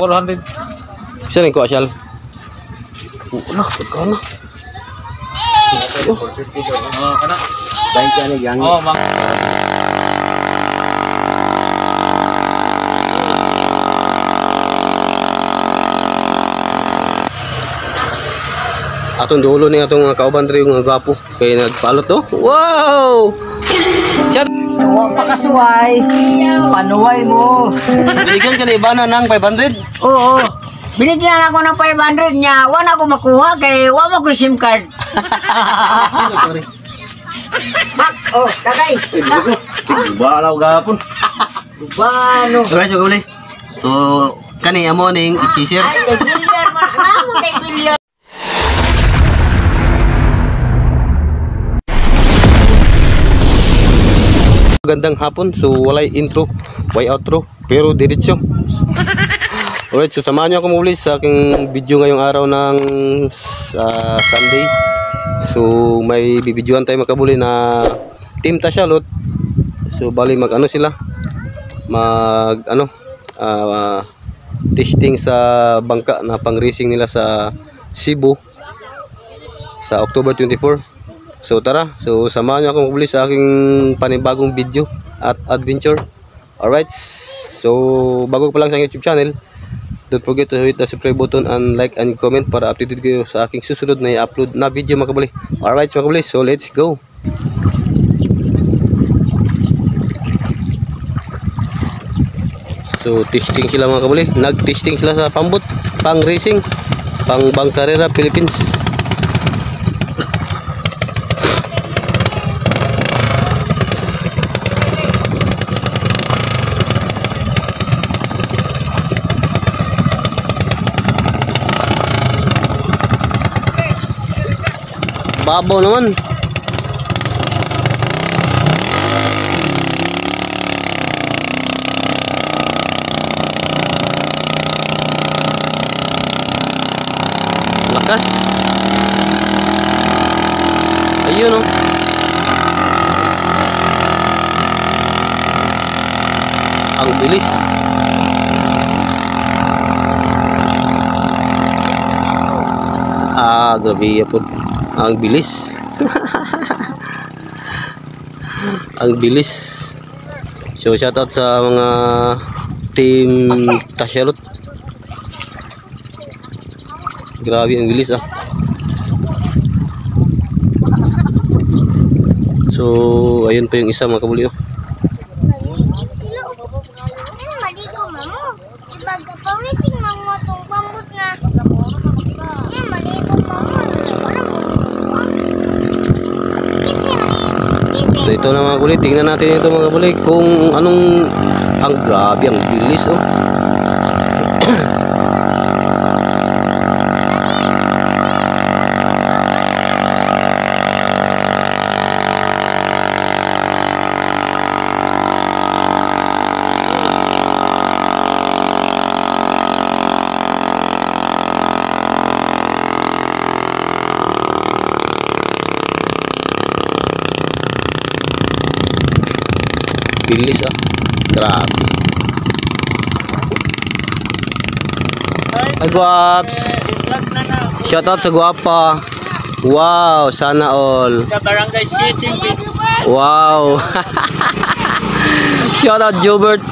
400. Isa rin ko asyal. Wala, ikaw na. Kana. Baik ka na yang. Oh, mak. Atong dulo ni atong kauban diri nga gapo kay nagpalot to. Wow! Chat. Wa pa kasuway. Panuway mo. Binigyan ka ni Ibana ng 500. Oo. Binigyan ako ng 500 niya. Wala ako makuha kay wala ko SIM card. Mak, oh, tagay. Ba alaw gapon. Bano. Alright, so guli. So kani amo ning i-share. Ay, kay Pillar man. Amo kay Pillar. Magandang hapon. So walay intro, way outro, pero diretso. Alright, so samahan niyo ako muli sa aking video ngayong araw ng Sunday. So may bibidyoan tayo makabuli na Team Tashalot. So bali mag-ano sila, mag testing sa bangka na pang-racing nila sa Cebu sa October 24. So tara, so samahan niyo ako muli sa aking panibagong video at adventure. Alright, so bago pa lang sa YouTube channel, don't forget to hit the subscribe button and like and comment para updated kayo sa aking susunod na i-upload na video mga kabuli. Alright mga kabuli, so let's go. So testing sila mga kabuli, nag-testing sila sa pambot, pang racing, pang Bangkarera Philippines. Babaw naman. Lakas. Ayun oh. Ang bilis. Grabe po. Ang bilis. Ang bilis. So shoutout sa mga team Tashalot. Grabe ang bilis ah. So ayun pa yung isa mga kabuli oh. So ito na mga kulit, tingnan natin ito mga kulit kung anong, ang grabe ang bilis oh. Bilis ah, grabe. Ay guwaps, shoutout sa guwapa. Wow, sana all Sa Barangay City. wow. Shoutout Jobert.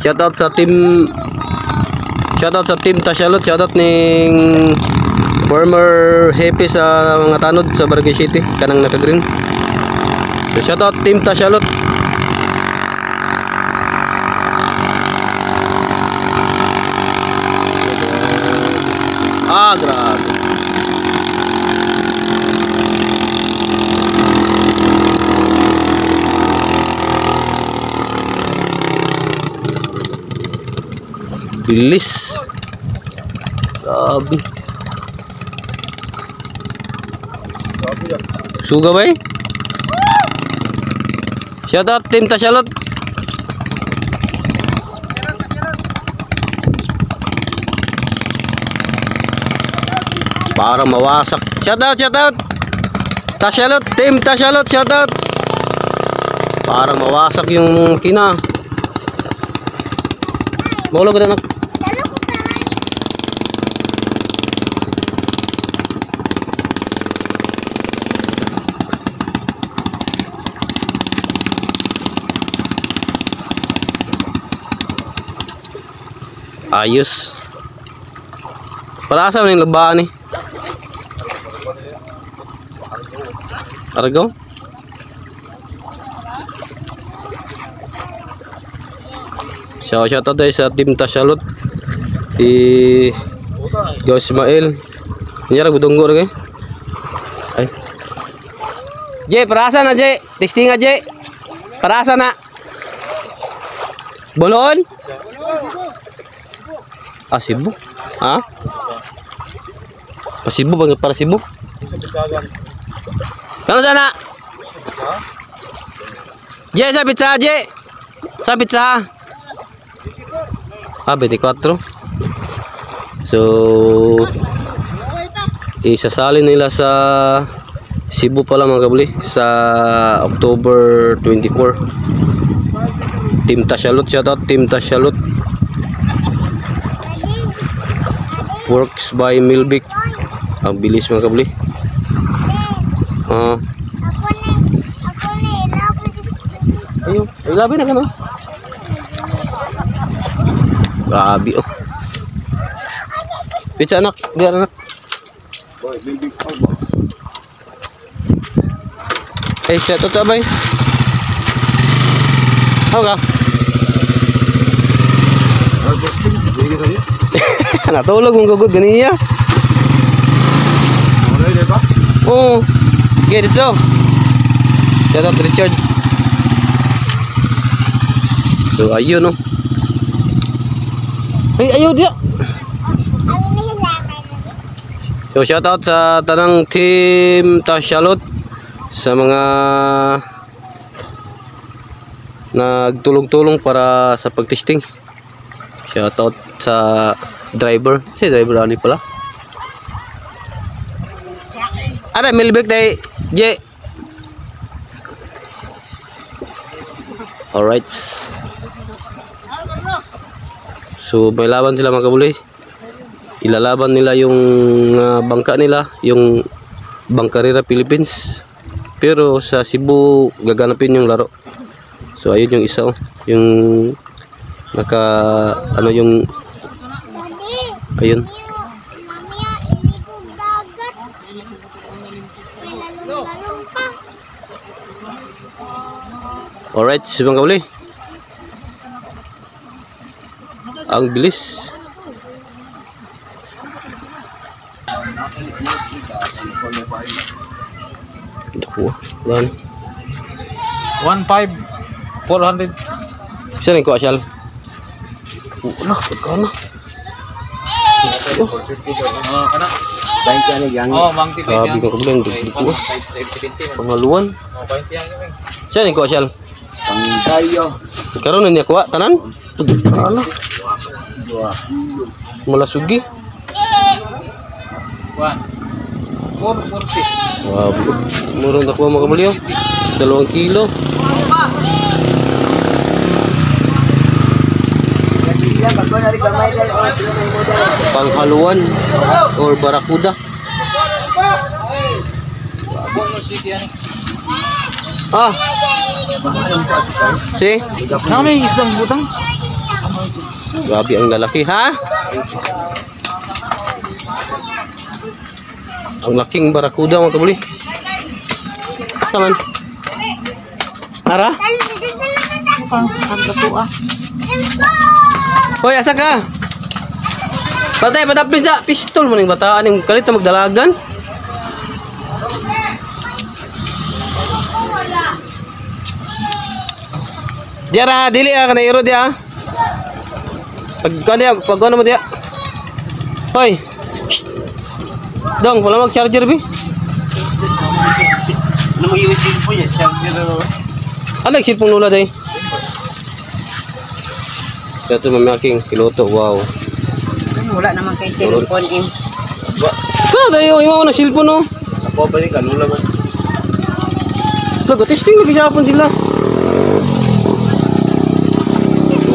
Shoutout sa team Tashalot, shoutout ning former happy sa mga tanod sa Barangay City kanang naka-green. So shoutout team Tashalot. Grabe. Bilis. Grabe. Suga ba eh? Shoutout team Tashalot. Para mawasak. Shoutout. Tashalot, team Tashalot, shoutout. Parang mawasak yung kina. Maulo ko na nak. Ayos. Para asa man yung labaan ni? Aragaw? Shoutout tayo sa team Tashalot. Si Yo Ismail. Nyara budonggo na kayo. Ay. Jay, para asa na Jay? Testing nga Jay. Para asa na? Bolon? Ah, Cebu? Ha? Pa Cebu ba para Cebu? Kano sana? Jay, sa pizza, Jay. Sa pizza. Ah, 24. So, isasali nila sa Cebu pala mga kabuli sa October 24. Team Tashalot, shoutout Team Tashalot. Works by Milbic. Ang bilis mga kabuli. Ayun, ay labi na ka na. Grabe oh. Pizza anak, diyan anak. Eh, shoutout sabay. Ako ka? Natulog mong gugod ganiya. Oo. Get it so. Shoutout Richard. So ayun no. Ay ayaw dia. So shoutout sa tanang team Tashalot, sa mga nagtulong-tulong para sa pagtesting. Shoutout sa driver. Si driver ani pala. Ada Milbek day J. Alright. So may laban sila mga kabuli. Ilalaban nila yung bangka nila, yung Bangkarera Philippines. Pero sa Cebu gaganapin yung laro. So ayun yung isa oh, yung naka ano yung ayun. Alright, mga kabuli. Ang bilis. Dako, yan. 1,500. Isa rin ko asyal. Wala, pagkana. Oh, kana. Oh, mangti Grabe ka kabuli, dako. Pangaluan. Oh, 20 yan kami. Isa rin ko asyal. Pangsayo. Karon na niya kuha, tanan? Ano? Mula sugi. 440. Wow, murang nakuha mga kabuli oh. 2 kilo. Panghaluan or barakuda. Ah. Si? Kami isdang butang. Grabe ang lalaki ha? Ang laking barakuda mga kabuli. Naman. Ara? Hoy, asa ka? Patay, patapin sa pistol mo ning bataan yung kalit na magdalagan. Diara, dili ka na iro dia. Pag ano mo dia. Hoy. Shh. Dong, wala mag-charger bi. Ano mo yung cellphone yan? Charger. Ano yung cellphone nula day? Ito mamaking piloto, wow. Wala naman kay cellphone eh. Kaya tayo, yung mga cellphone no? Ako ba ka? Lula mo? Laga testing lagi Japon sila.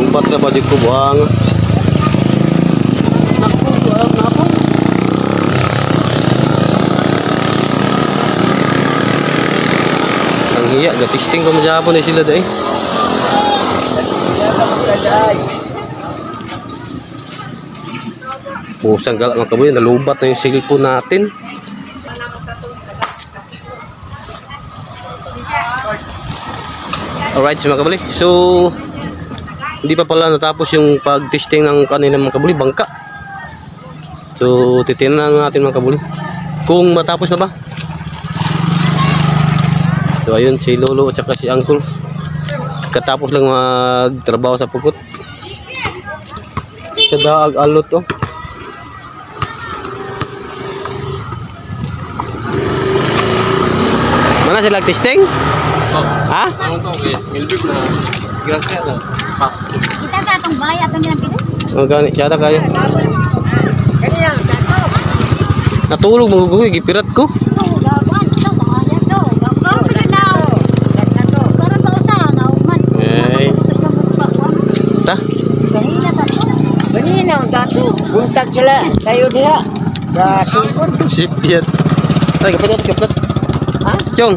Umpat na pa ko buang. Naku, alam na ako. Ang hiya, ga-testing pa mo Japon na sila dahil. Pusang galak mga kabuyan, nalubat na yung cellphone natin. Alright mga kabuli, so hindi pa pala natapos yung pag-testing ng kanilang mga kabuli, bangka. So titingnan natin mga kabuli kung matapos na ba. So ayun si Lolo at saka si Uncle katapos lang magtrabaho sa pukot. Sa daag alot to. Mana sila testing? Ha? Ano to? Okay. Milbig na. Grasya na. Pas. Kita ka itong balay atong ginapili? Ang gani, siyata kayo. Kanya, tato. Natulog mo ko, gipirat ko. Ito, gagawin. Ito, mga yan to. Gagawin ko na daw. Tato. Karoon pa usa, nauman. Eh. Putos na magpa. Ta? Kanina tato. Kanina ang tato. Buntag sila. Tayo diha. Gasipon. Sipyat. Ay, kapilat. Ha? Chong.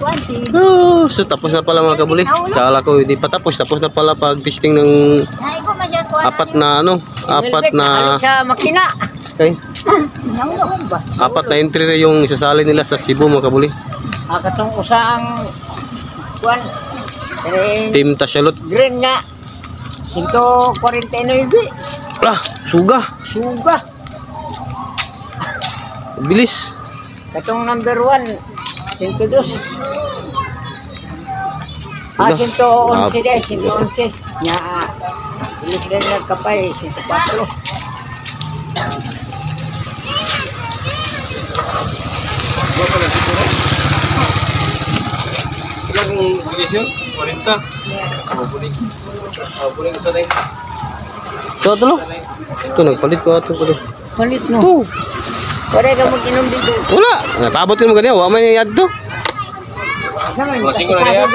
Kuan si Oh, so tapos na pala mga kabuli. Kala ko hindi pa tapos. Tapos na pala pag-testing ng naigo ma just kuan. apat na apat na Sa makina. okay. Naulo ba? Apat na entry na yung isasali nila sa Cebu mga kabuli. Katong usaang kuan. Team Tashalot. Green nga. 149. Lah, suga. Suga. Bilis. Katong number 1. 102. Suga. 111 dahil. 111. Nya. Ilis rin nagkapay. 104. Ilang obligasyon? 40. Ako puling. Ako puling ito na yun. Ito lo. Ito nagpalit ko ato ko. Palit no. Pwede ka mag-inom dito. Wala. Napabotin mo ganyan. Wa man yung yad to. Masing ko na yan.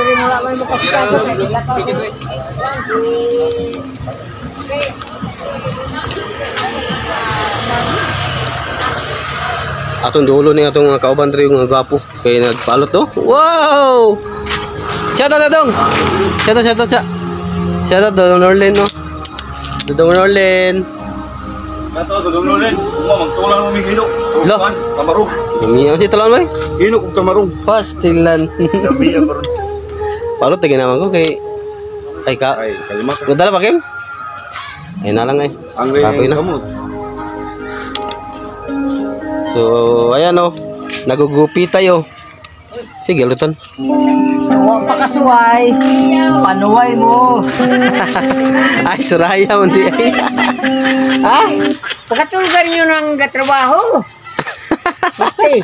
Atong dulo ni atong mga kauban diri yung gwapo kay nagpalot to. Wow! Shout out dong. Shout out. Shout out Dong Norlen no. Dong Norlen. Nato dudong ulit. Mo magtulang mo mihino. Lo. Kamarong. Gumiyaw si talan bay. Hino kog kamarong. Pastilan. Gabi karon. Palot tigin naman ko kay ay ka. Ay, kalima ka. Nadala pa Kim? Ay na lang ay. Ang Kapoy na. kamot. So ayan oh. Nagugupi tayo. Sige luton. Wa pa kasuway. Panuway mo. Ay suraya mo di ay. Ha? Pagkatulgan nyo ng gatrabaho. Okay.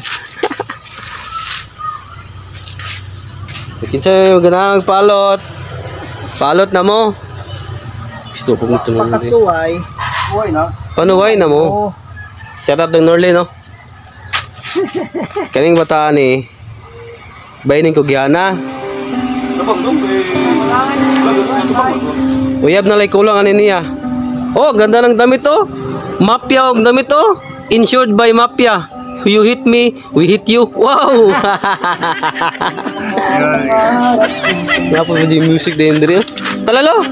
Kinsa magana magpalot. Palot na mo. Gusto ko Pa kasuway. Uy na. Panuway na mo. Oh. Shout out ng Norlin no. Kaning bataan ni Bainin ko giana. Nabang dong Uyab na lay kulang ani niya. Oh, ganda ng damit oh. Mafia og damit oh. Insured by Mafia. You hit me, we hit you. Wow. Nga po yung music din diri. Talalo.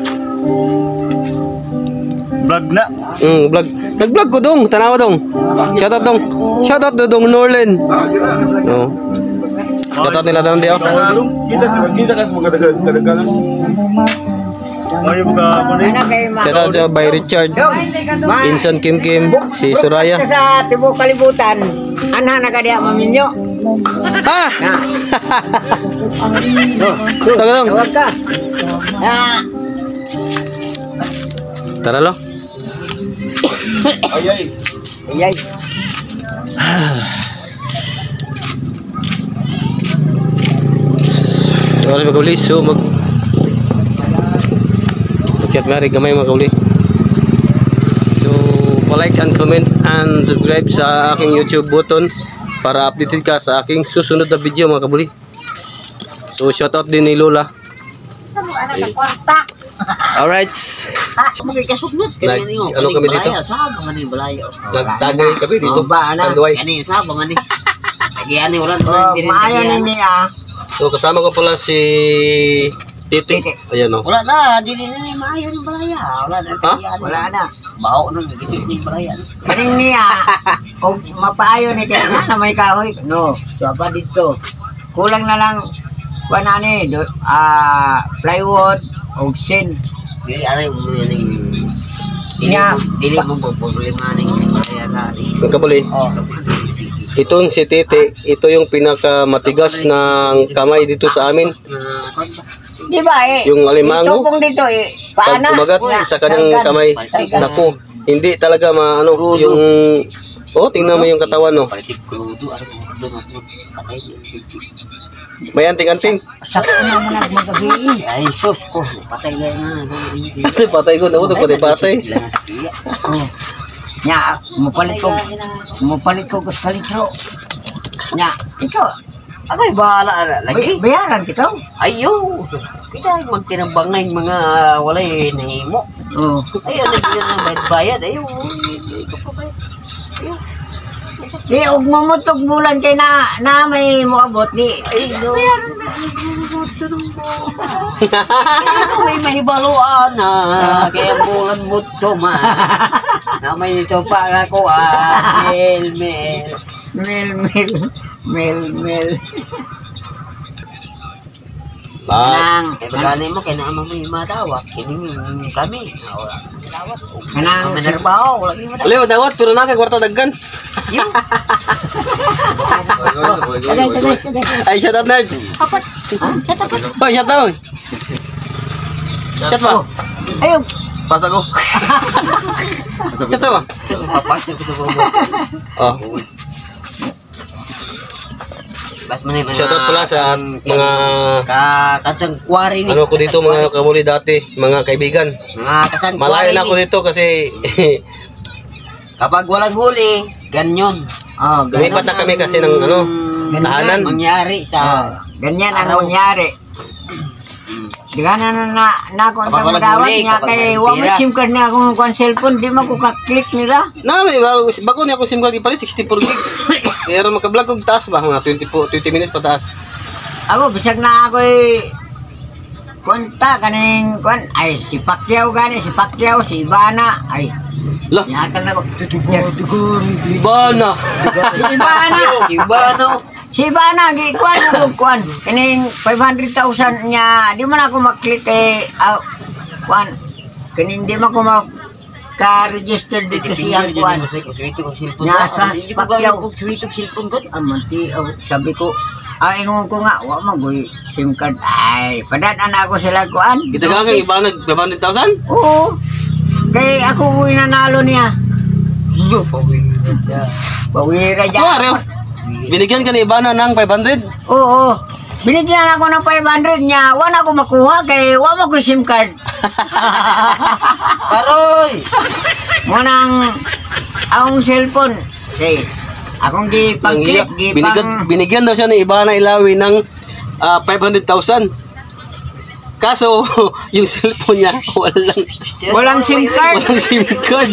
vlog na. Vlog. Nag-vlog ko dong, tanawa dong. Shout out dong. Shout out dong Norlen. No. Shout out nila dong di oh. Tagalog. Kita ka sa mga kadagalan. Ay mga mali. Ano kayo ma? Shout out by Richard. Insan Kim, si Soraya. Sa Tibo Kalibutan, anha na kadiya maminyo. Ah! Na. Taga dong. Tawag ka. Na. Tara lo. Ay ay. Ayay. Sorry mga kauli. So mag-chat nga rin gamay mga kauli. So like and comment and subscribe sa aking YouTube button para updated ka sa aking susunod na video mga kabuli. So shoutout din ni Lola. Sa mga anak ng kwarta. Alright. Mga kasugnot. Ano kami dito? Sa mga ni balayo. Nagtagay kami dito. Ba na? Tanduay. Ani sa mga ni. Agian ni ulan. Maayo niya. So kasama ko pala si Titi. Ayan o. Wala na, dili na ni maayo ng balaya. Wala na. Ha? Wala na. Baho nang gigit ni balaya. Kaning niya. O mapaayo ni kaya na may kahoy. No. So apa dito. Kulang na lang kuanani plywood o sin. Dili ano yung dili mo problema ning balaya tadi. Mga kabuli. Itong si Titi, ito yung pinakamatigas ng kamay dito sa amin. Di ba eh? Yung alimango. Dito kung dito eh. Pag Paana. kumagat sa kanyang kamay, naku, hindi talaga maano yung tingnan mo yung katawan no. May anting-anting. Sakto na mo nagmagabi. Ay sus ko, patay lang na. Kasi patay ko, naku, patay. Nya, mupalit ko kalitro. Nya, ikaw. Ako'y bahala lagi. Bayaran kita. Ayo, kita magtinambangay mga walay nahimo. Oh. Ay, ano yun ang bayad? Ayo. Di og mamutog bulan kay na may moabot di. Ay, no. May mahibaluan na. Kaya bulan mo to man. Na may nito pa ako Mel. Ah, Kaya bagani mo, kaya naman may madawak. Kining kami. Kanang Manarbaho, wala kayo madawak. wala dawat pero nakakwarta daggan. Yung Ay, shout out nerd. Hoy, shout out. Shout ba? ayun. Pas ako. Shout ba? papasok ko sa bubo. Oh, Bas man shout out pala sa mga katsang kwari ni. ano ko dito mga kamuli dati, mga kaibigan. Mga katsang Malayo kwari na ako ni. dito kasi Kapag walang huli, ganyan. Oh, lumipat na kami kasi ng tahanan. Mangyari sa ganyan ang nangyari. Di ka na ako Kapag sa walang madawat huli, nga kapag kay walang wa may pera. SIM card na akong kuan cellphone, di man ko ka-click nila. Bago niya ako SIM card ipalit 64 gig. Kaya ron maka-vlog kog taas ba mga 20 minutes pataas. Ako bisag na ako kunta kaning kuan ay si Pacquiao si Ivana ay Lah, yatag na ko. bana. Si Ivana gikuan ko kuan kaning 500,000 niya di man ako maklik kay kuan kaning di man ko ka-register dito siya kuan. Nasa Pacquiao. Amanti, sabi ko, ingon ko nga, wa magoy SIM card. Ay, padaan ako sila kuan. Kita ka kay iba nag 500,000? Oo. Kay ako uwi nanalo niya. Pawira Ito dyan. Areo. Binigyan ka ni Ibana ng 500. Oo. Binigyan ako ng 500 niya. Wala ako makuha kay wala ko SIM card. Paroy! Munang akong cellphone. Okay. Akong gipang-click, Binigyan daw siya ni Ibana Ilawi ng 500,000. Kaso, yung cellphone niya, walang SIM card. walang SIM card.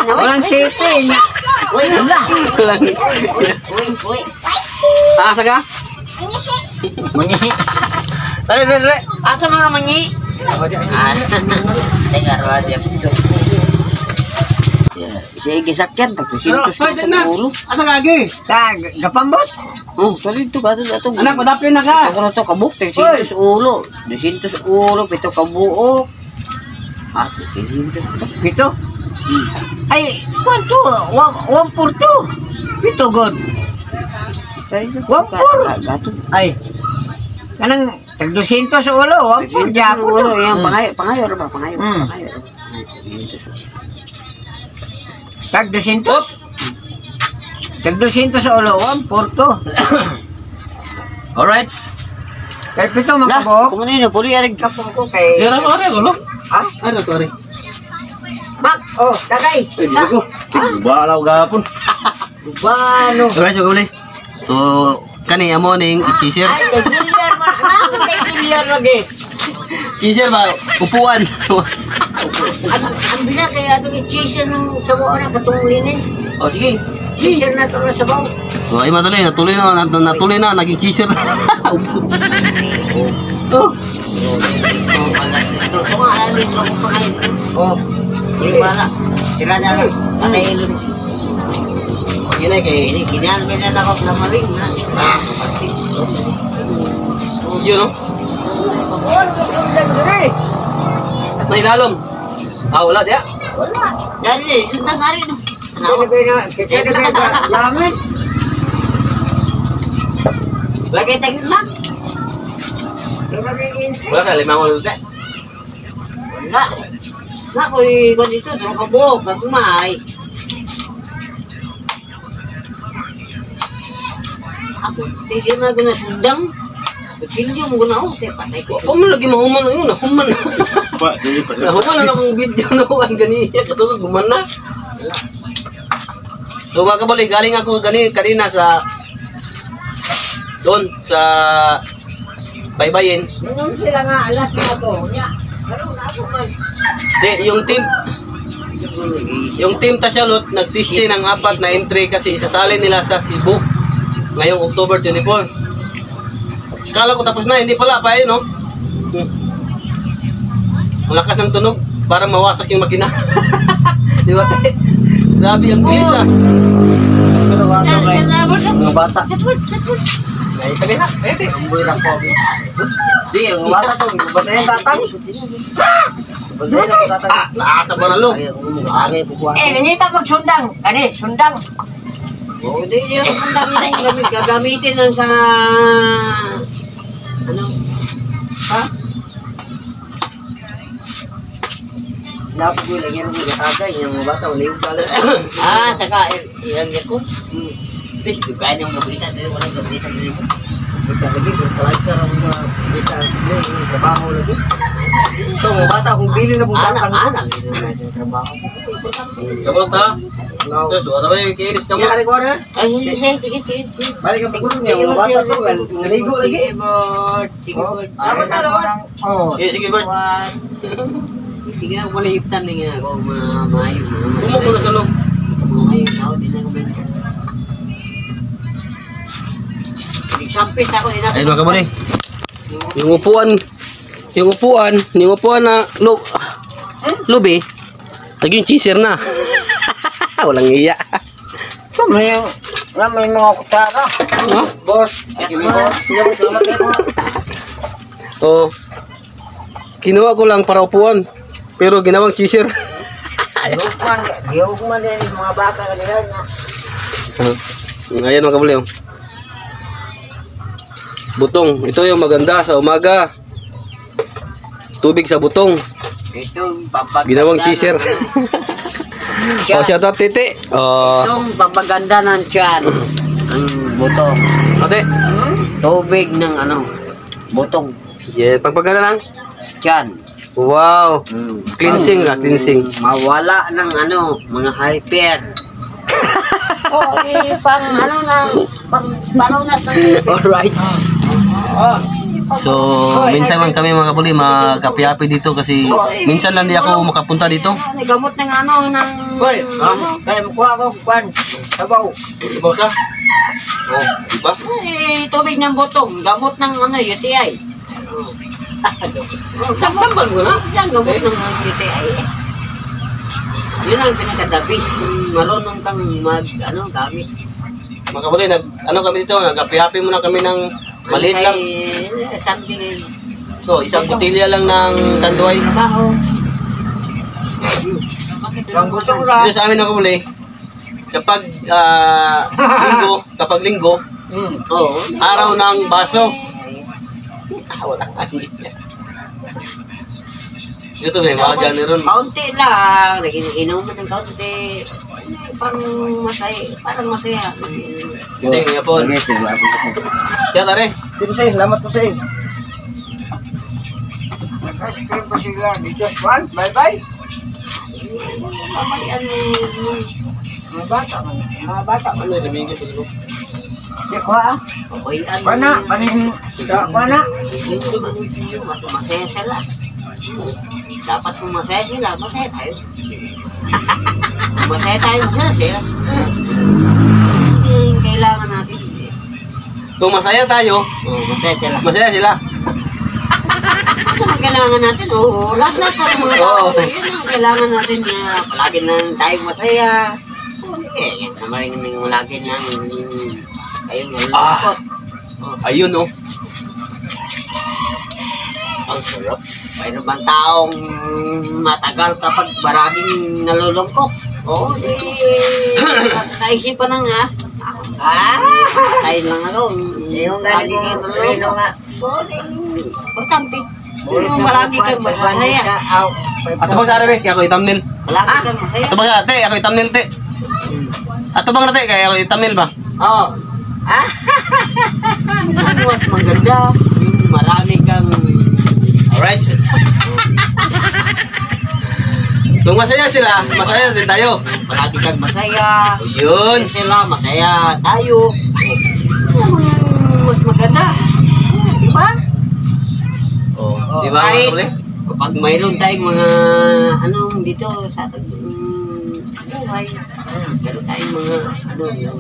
Walang CP niya. Wala. Walang. Asa ka? Dali. Asa mga mangi? Teka, rawa dia. Sige, sakyan. Pagkusintos ko sa ulo. Asa ka, Agi? Gapambot. Oh, sorry to, gato. Anak, padapin na ka. Ako na to, kabuk. Tagsintos ulo. Tagsintos ulo. Pito kabuok. Tagsintos. Pito. Ay, kwanto? 142. Pito god. Gato. Ay. Kanang tag 200 sa ulo, 140 Tagsintos ako. ulo. Yan, pangayo ba? Pangayo. Tag 200. Tag 200 sa ulo, 142. Alright. Kay pito makabok. Kung ano yun, puli arig Kapong ko kay... Dira mo rin, ulo. Ha? Ano to, rin? Mak, oh, tagay. Baalaw gapon. Bano. Alright, so kabuli. So, kani amo ning cheeser. Ay, killer man. Killer lagi. Cheeser ba? Upuan. Ang bila kaya itong i-cheeser ng sabaw na katungulinin. O sige. Cheeser na ito na sabaw. So, ay matuloy, natuloy na, naging cheeser. Oh, malas ito. Ito nga, alam mo ko pa kayo. Oh, yung bala. Tira na lang. Patay ilun. Yun ay kay... Ini, kinalmin na ako na maring. Yun, no? May lalom. Ah, wala diya. Dali, sundan nga rin. Kita na lamin. Bakit tagin na? Wala ka, limang ulit eh. Wala. Na ko'y kung dito, tulong ka buhok, nagkumay. Ako, tigil na ko na sundang. Pagpilyo mo ko na ako, patay ko. Huwag mo lagi mahuman na yun, nahuman na. Pak, jadi pak. Nahuman na akong video na huwan ganyan. Katulog, guman na. So mga kabali, galing ako kanina sa... Doon, sa... Baybayin. Ganun sila nga, alas na ito. Ganun na ako man. Di, yung team Tasyalot, nagtiste ng 4 na entry kasi isasali nila sa Cebu ngayong October 24. Kala ko tapos na, hindi pala pa no? Malakas ng tunog para mawasak yung makina. Di ba tayo? Grabe ang bilis ah. Pero wato kay mga bata. Ay, tagay na, pwede. Ang buwira ko. Di, mga bata to, batayan tatang. Batayan ako tatang. Ah, laasa pa na lo. Ay, umugangay po kuha. Ganyan magsundang. Kani, sundang. Oo, di yun. Ang dami na gagamitin lang sa... Ano? Ha? Dapat ko lagyan ng gatagay. Yung mga bata, wala yung pala. Ah, saka ilagyan ko. Di, kaya niyong gabitan. Di, walang gabitan dito. Basta lagi, fertilizer ang mga gabitan. Yung trabaho lagi. Ito, mga bata, kung bili na pong batang. Anak. Yung trabaho. Sabot ha? Tapos, wala ba yung kinis ka mo? Kaya ko na. Ay, sige. Balik ang pagulong niya, mga bata to, naligo lagi. Dapat na naman. Oh. Sige, Bert. Sige na, malihiptan din nga ako, maayo. Bumok ko na sa loob. Maayo, tao din ako. Nagsampis ako, din ako. Ayun mga kabali. Yung upuan na lobby, naging cheeser na. Walang iya. May mga kutsara. Ha? Boss, salamat kayo po. Oh. Kinuha ko lang para upuan, pero ginawang cheeser. Giyog man din mga baka kalihan na. Ayan mga kabali. Butong. Ito yung maganda sa umaga. Tubig sa butong. Itong pampaganda. Ginawang cheeser. Oh, shout out titi. Oh. Itong pampaganda ng tiyan. Ang butong. Ate. Tubig ng ano, butong. Yeah, pagpaganda lang. Tiyan. Wow. Cleansing na, cleansing. Mawala ng ano, mga hyper. Oh, pang ano na, pang balunas ng Alright. So, minsan man kami mga kapuli magkapi-api dito kasi minsan lang di ako makapunta dito. Gamot ng ano, ng... Hoy, kaya makuha ko kwan. Sabaw. Diba ka? Oh, diba? Tubig ng butong, gamot ng ano, UTI. Tambal mo na. Yan, gamot ng UTI. Yun ang pinakadabi. Marunong kang gamit. Mga kapuli, ano kami dito, nagkapi-api muna kami ng maliit lang. Something. So, isang botilya lang ng tanduay. Trabaho. Dito sa amin mga kapuli, kapag linggo, araw ng baso. Wala ka. Dito may mga gano'n. Kaunti lang. Inuman ng kaunti. Parang masaya. Dito yung yapon. Siya tare. Sino sa'yo? Salamat po sa'yo. Nag-ice pa sila. Dito, kwan. Bye-bye. Mga bata man. Mga bata man. Ano yung lamigin sa ilo? Di ko ah. Okay, ano? Kuha na. Panin. Kuha na. Masaya sila. Dapat kung masaya sila, masaya tayo. Kung masaya tayo, masaya sila. Hindi yung kailangan natin. Kung masaya tayo, Masaya sila. masaya sila. Ito ang kailangan natin, oo. Lahat ng mga tao, yun ang kailangan natin. Palagi na tayo masaya. Eh, yan naman rin yung lagi lang. Kayo nalulungkot. Ayun oh. Ang sarap. Mayroon bang taong matagal kapag maraming nalulungkot? Oo, di. Kaisipan na nga. Tayo lang ako. Yung galing Lagi kong kang Reno nga. Oo, di. Importante. Yung malagi kang masaya. Ato bang sa arabe? Kaya ako i-thumbnail. Malagi kang masaya. Ato bang sa ate? Ako i-thumbnail te. Ato bang nate? Kaya ako i-thumbnail ba? Oo. Ang mas maganda. Yung marami kang... Alright. Kung masaya sila, masaya din tayo. Palagi kang masaya. Yun. Sila, masaya tayo. Mas maganda. Diba? Oh, di ba? Kahit Mga kapag mayroon tayong mga dito sa ating buhay, meron tayong mga yung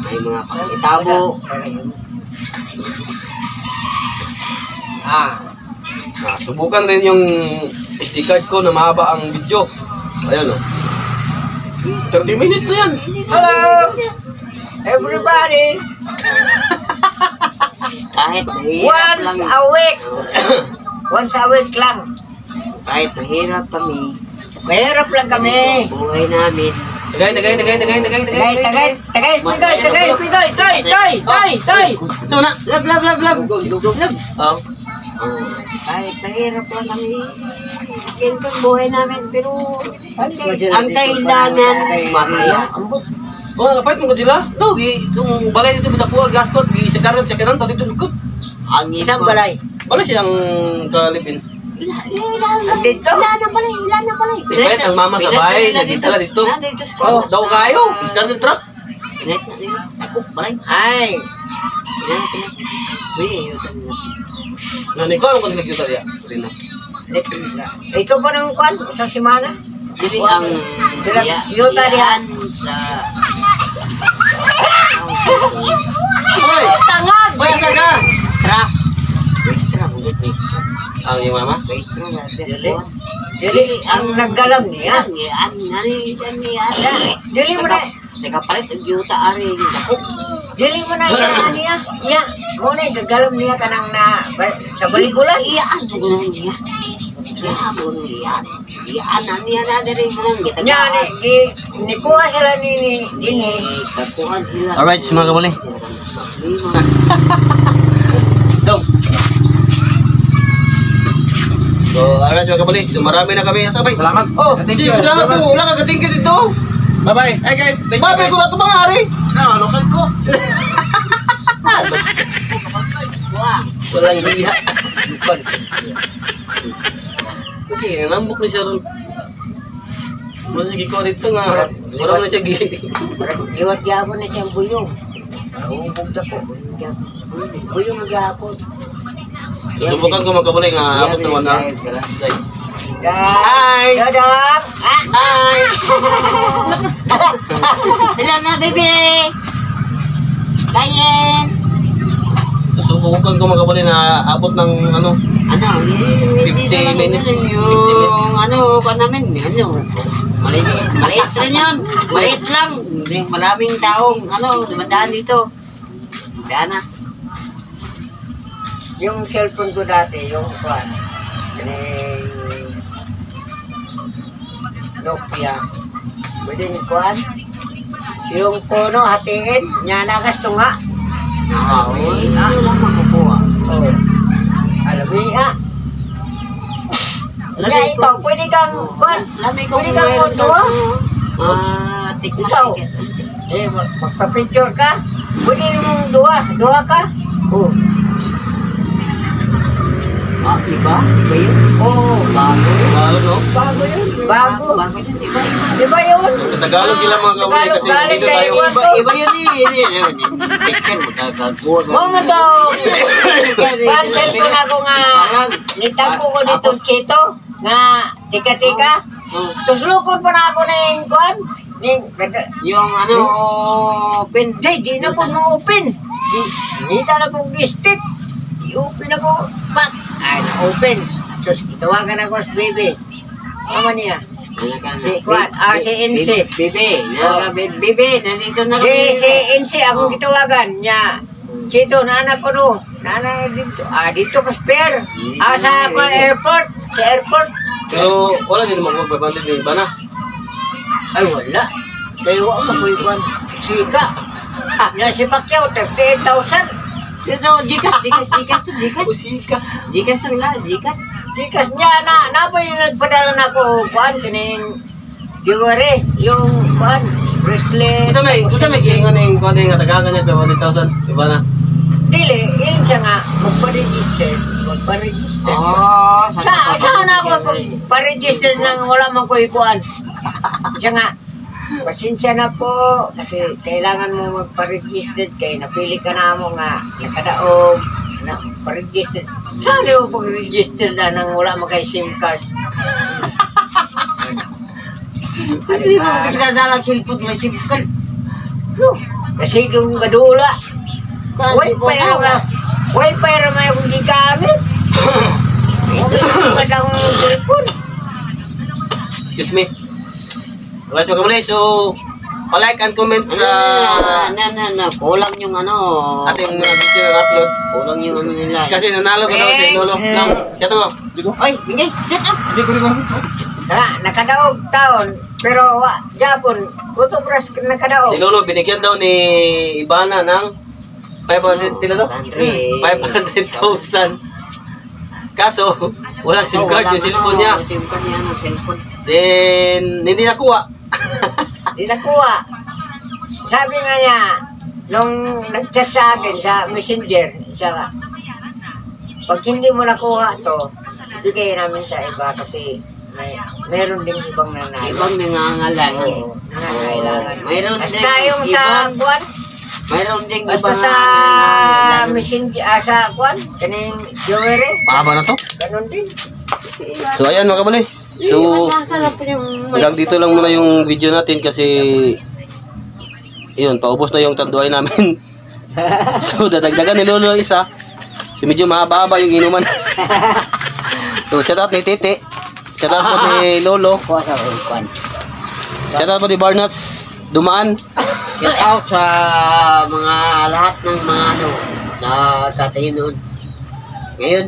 may mga pakitabo. subukan rin yung SD card ko na mahaba ang video. Ayan oh. 30 minutes na yan. Hello! Everybody! Kahit mahirap lang, Once a week! Once a week lang. kahit mahirap kami, Mahirap lang kami. buhay namin, Tagay. Tagay, tay! Saan na? love. Oh. Kahit mahirap lang kami, ganito ang buhay namin, pero ang kailangan, masaya. Oh, kapait mo ko sila. No, yung balay dito bitakuha gastot, sa kanan tadi dito likod. Ang Isang ito, balay. Balay siyang kalipin. Andito? Ilan na pala. Kahit ang mama sa bahay, nagdala dito. Oh. Daw kayo, ikan ng truck. Ako, balay. Ay! Nanay ko, ano kung nagjuta niya? Rina. Ito pa ng kwan, isang simana. Dili ang Yuta diyan. sa Hoy! Tangag! Hoy, asa ka? truck. Ang yung mama? Dili, ang naggalam niya. Dili mo na, Sa kapalit, ang yuta ari. dili mo na yan niya. Iya, mo na, naggalam niya ka nang na, sa baligulan. Iyaan mo gano'n niya. Iyaan mo niya. Iyaan na niya na rin mo lang. Nya, nikuha sila ni. Kapuhan sila. Alright, mga kabuli. Dong. So, alright mga kabuli. So, marami na kami. Sabay. Salamat. Oh, Thank Jim, you. salamat po. Wala ka katingkit dito. Bye-bye. Hey guys, thank you Babe, guys. kung ito mga ari. Lokal ko. Walang hiya. Okay, nambok na siya ron. Sige ko dito nga. Wala na siya Liwat gyapon na siyang buyong. Ubog na ko. Buyong gyapon. Subukan ko magkabulay nga abot ng 1 hour. Hi! Dodong! Hi! Ilan na, baby? Kayen. Subukan ko magkabulay na abot ng ano. 50 minutes. 50 minutes. Yung kung namin, maliit rin yun. Maliit lang. Hindi maraming taong, dumadaan dito. Daan na. Yung cellphone ko dati, yung kwan, kaning Nokia. Pwedeng kwan, yung puno hatiin, niya nagasto nga. Uy, lang makukuha. Oh. Alawi ha. Kaya ikaw, pwede kang kwan, Lamay ko pwede kang magduwa. Tikman. Ikaw, magpa-picture ka, pwede mong duwa ka. Oh. Diba? ba yun? Oo. Bago. Tagalog, no? Bago yun. Bago. Bago yun, di ba? Di ba yun? Sa Tagalog sila mga kabuli kasi Tagalog, dito galing tayo. kayo. Iba yun eh. Tekan, magkagawa ka. Mo to. Pansin ko na ako nga. Nitampo ko dito Chito. Nga, tika-tika. Tuslukon pa na ako na yung kwan. Yung ano, open. Di na po ma-open. Di na po gistit. I-open ako. Pak. Ay, na-open. Tapos, itawagan ako sa baby. Ano niya? Si Kwan. Si NC. Bibi, nandito na Si NC, akong gitawagan niya. Chito, naanak ko no. Naanak dito. Dito ka spare. Sa Kwan airport. Sa airport. Pero wala din naman kung 500 din ba na? Ay, wala. Kaya wala ko yung Kwan. Sika. Yan si Pacquiao, 38,000. Dito, Gcash to. Usika. Gcash to nila, Gcash. Sikas niya na po yung nagpadala na ako, Kwan, kining jewelry, yung Kwan, bracelet. Kusa may giingon yung kung ano yung tagagan niya 500,000. Iba na. Dili, yun siya nga, magpa-register. Oh, Saan ako pa-register nang wala man ko ikuan? Siya nga, pasensya na po, kasi kailangan mo magpa-register kay napili ka na mo nga, nakadaog, na pa-register. Saan mo pag-register na nang wala man kay SIM card? Hindi mo kinadalag cellphone may SIM card. Kasi kung gadula, wifi ramay akong gigamit. Ito yung madang cellphone. Excuse me. Guys, mga kabuli, so like and comment sa Kulang yung ano. ating video na upload. Kulang yung ano nila. Kasi nanalo ka daw si Lolo. Kasi mo. Ay, bigay, set up. Nakadaog taon, pero Japon, kutubras nakadaog. Si Lolo binigyan daw ni Ibana ng 500 pila daw? 500,000. Kaso, walang SIM card yung cellphone niya. SIM card niya, cellphone. Then, hindi nakuha. Di nakuha. Sabi nga niya, nung nag-chat sa akin sa messenger, siya, pag hindi mo nakuha to, bigay namin sa iba kasi meron din ibang nanay. Ibang nangangailangan. Nangangailangan. Mayroon At din tayong sa ibang- kwan, Mayroon ding basta ibang sa nangangailangan. messenger, sa kwan, kaning jewelry, Mahaba na to. ganun din. So, ayan mga kabuli. So, Masasarap yung hanggang dito lang muna yung video natin kasi yun, paubos na yung tanduay namin. So, dadagdagan ni Lolo ng isa. So, medyo mahaba-haba yung inuman. So, shout out ni Tete. Shout out po ni Lolo. Kuha sa kwan. Shout out po ni Barnats Dumaan. shout out sa mga lahat ng mga ano na tatayo noon. Ngayon,